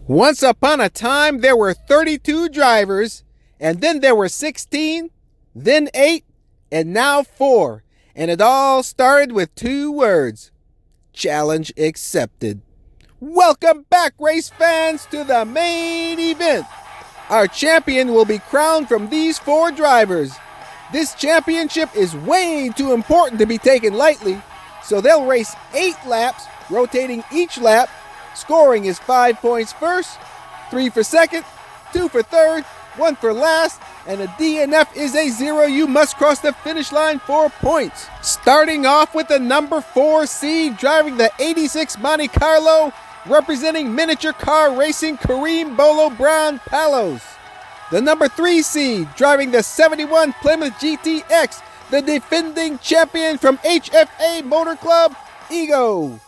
Once upon a time, there were 32 drivers, and then there were 16, then 8, and now 4. And it all started with 2 words. Challenge accepted. Welcome back, race fans, to the main event. Our champion will be crowned from these 4 drivers. This championship is way too important to be taken lightly, so they'll race 8 laps, rotating each lap. Scoring is 5 points first, 3 for second, 2 for third, 1 for last, and a DNF is a 0. You must cross the finish line for points. Starting off with the number 4 seed driving the 86 Monte Carlo, representing miniature car racing, Kareem Bolo Brown Palos. The number 3 seed driving the 71 Plymouth GTX, the defending champion from HFA Motor Club, Ego.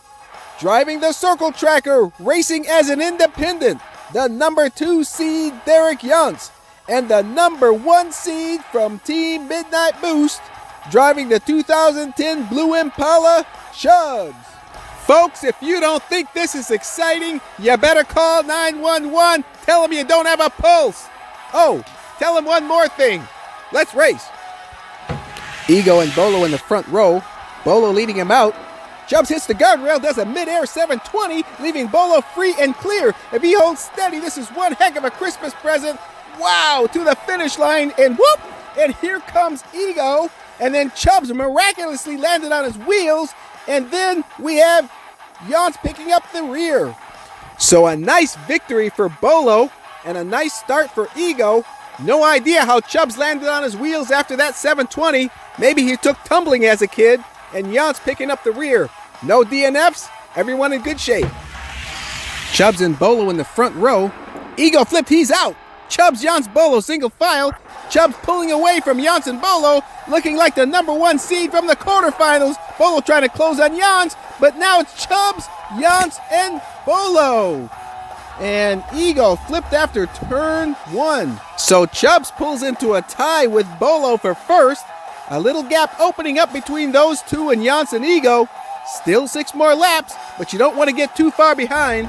Driving the Circle Tracker, racing as an independent, the number 2 seed Derek Yance, and the number 1 seed from Team Midnight Boost, driving the 2010 Blue Impala, Chubbs. Folks, if you don't think this is exciting, you better call 911. Tell them you don't have a pulse. Oh, tell them one more thing. Let's race. Ego and Bolo in the front row, Bolo leading him out. Chubbs hits the guardrail, does a mid-air 720, leaving Bolo free and clear. If he holds steady, this is one heck of a Christmas present. Wow, to the finish line, and whoop! And here comes Ego, and then Chubbs miraculously landed on his wheels, and then we have Yance picking up the rear. So a nice victory for Bolo, and a nice start for Ego. No idea how Chubbs landed on his wheels after that 720. Maybe he took tumbling as a kid, and Yance picking up the rear. No DNFs, everyone in good shape. Chubbs and Bolo in the front row. Ego flipped, he's out. Chubbs, Yance, Bolo, single file. Chubbs pulling away from Yance and Bolo, looking like the number 1 seed from the quarterfinals. Bolo trying to close on Yance, but now it's Chubbs, Yance, and Bolo. And Ego flipped after turn 1. So Chubbs pulls into a tie with Bolo for first. A little gap opening up between those two and Yance and Ego. Still 6 more laps, but you don't want to get too far behind.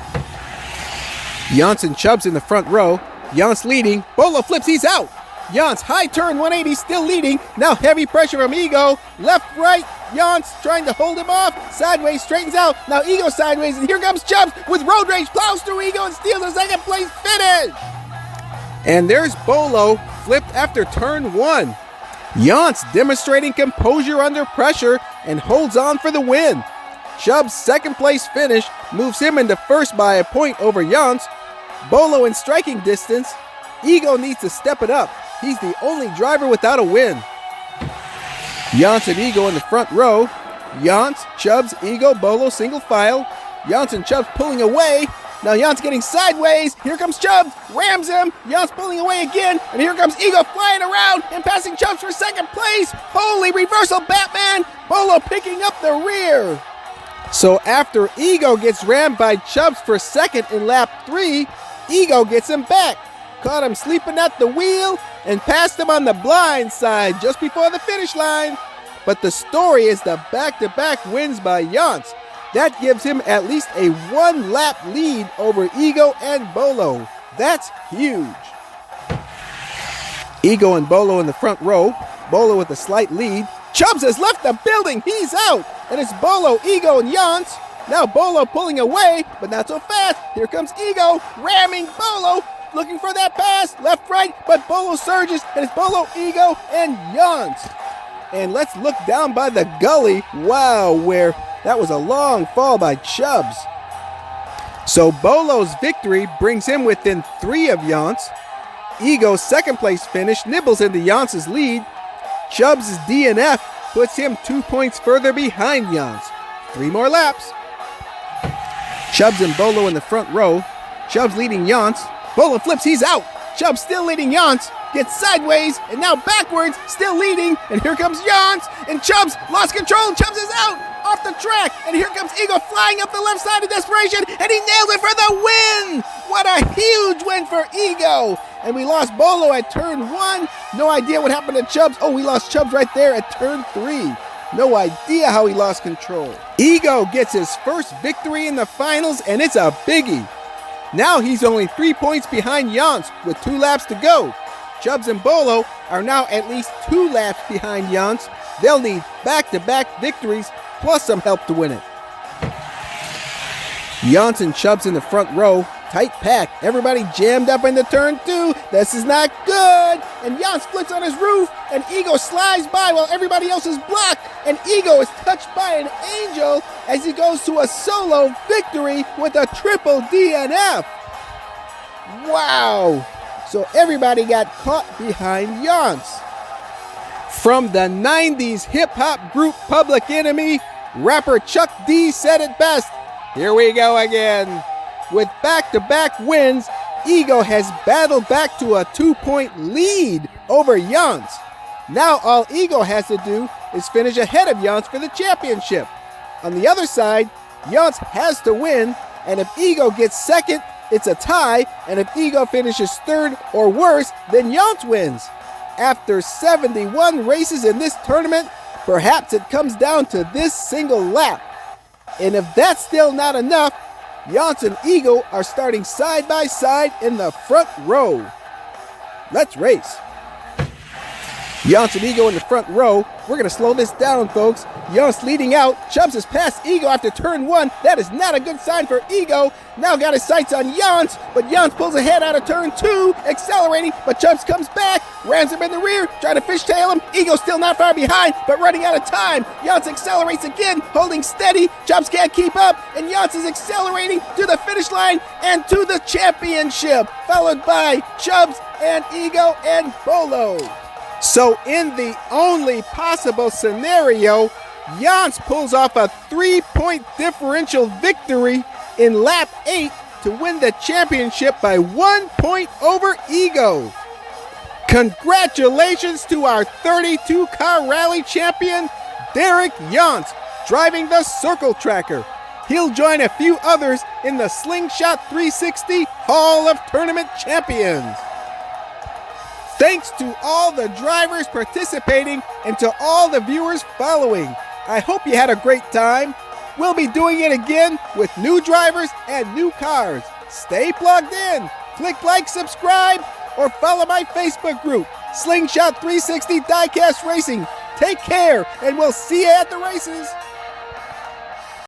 Yance and Chubbs in the front row. Yance leading. Bolo flips, he's out. Yance, high turn 180, still leading. Now heavy pressure from Ego. Left, right. Yance trying to hold him off. Sideways, straightens out. Now Ego sideways, and here comes Chubbs with road rage. Plows through Ego and steals a second place finish. And there's Bolo, flipped after turn 1. Yance demonstrating composure under pressure and holds on for the win. Chubbs' second place finish moves him into first by a point over Yance. Bolo in striking distance. Ego needs to step it up. He's the only driver without a win. Yance and Ego in the front row. Yance, Chubbs, Ego, Bolo, single file. Yance and Chubbs pulling away. Now Yance getting sideways. Here comes Chubbs, rams him. Yance pulling away again, and here comes Ego flying around and passing Chubbs for second place. Holy reversal Batman. Bolo picking up the rear. So after Ego gets rammed by Chubbs for second in lap 3, Ego gets him back. Caught him sleeping at the wheel and passed him on the blind side just before the finish line. But the story is the back-to-back wins by Yance. That gives him at least a 1-lap lead over Ego and Bolo. That's huge. Ego and Bolo in the front row. Bolo with a slight lead. Chubbs has left the building. He's out. And it's Bolo, Ego, and Yance. Now Bolo pulling away, but not so fast. Here comes Ego ramming Bolo. Looking for that pass. Left, right, but Bolo surges. And it's Bolo, Ego, and Yance. And let's look down by the gully. Wow, where that was a long fall by Chubbs. So Bolo's victory brings him within 3 of Yance. Ego's second place finish nibbles into Yance's lead. Chubbs' DNF puts him 2 points further behind Yance. 3 more laps. Chubbs and Bolo in the front row. Chubbs leading Yance. Bolo flips, he's out. Chubbs still leading Yance. Gets sideways and now backwards, still leading. And here comes Yance. And Chubbs lost control. Chubbs is out off the track. And here comes Ego flying up the left side of desperation. And he nailed it for the win. What a huge win for Ego. And we lost Bolo at turn 1. No idea what happened to Chubbs. Oh, we lost Chubbs right there at turn 3. No idea how he lost control. Ego gets his first victory in the finals, and it's a biggie. Now he's only 3 points behind Jans with 2 laps to go. Chubbs and Bolo are now at least 2 laps behind Jans. They'll need back-to-back victories plus some help to win it. Jans and Chubbs in the front row, tight pack. Everybody jammed up into turn 2. This is not good. And Jans flips on his roof, and Ego slides by while everybody else is blocked. And Ego is touched by an angel as he goes to a solo victory with a triple DNF. Wow. So everybody got caught behind Jans. From the 90s hip-hop group Public Enemy, rapper Chuck D said it best. Here we go again. With back-to-back wins, Ego has battled back to a 2-point lead over Jans. Now all Ego has to do is finish ahead of Jans for the championship. On the other side, Jans has to win, and if Ego gets second, it's a tie, and if Ego finishes third or worse, then Jans wins. After 71 races in this tournament, perhaps it comes down to this single lap. And if that's still not enough, Jans and Ego are starting side by side in the front row. Let's race. Jans and Ego in the front row. We're going to slow this down, folks. Jans leading out. Chubbs has passed Ego after turn 1. That is not a good sign for Ego. Now got his sights on Jans, but Jans pulls ahead out of turn 2, accelerating, but Chubbs comes back, rams him in the rear, trying to fishtail him. Ego's still not far behind, but running out of time. Jans accelerates again, holding steady. Chubbs can't keep up, and Jans is accelerating to the finish line and to the championship, followed by Chubbs and Ego and Bolo. So in the only possible scenario, Jans pulls off a 3-point differential victory in lap 8 to win the championship by 1 point over Ego. Congratulations to our 32-car rally champion, Derek Jans, driving the Circle Tracker. He'll join a few others in the Slingshot 360 Hall of Tournament Champions. Thanks to all the drivers participating and to all the viewers following. I hope you had a great time. We'll be doing it again with new drivers and new cars. Stay plugged in. Click like, subscribe, or follow my Facebook group, Slingshot 360 Diecast Racing. Take care, and we'll see you at the races.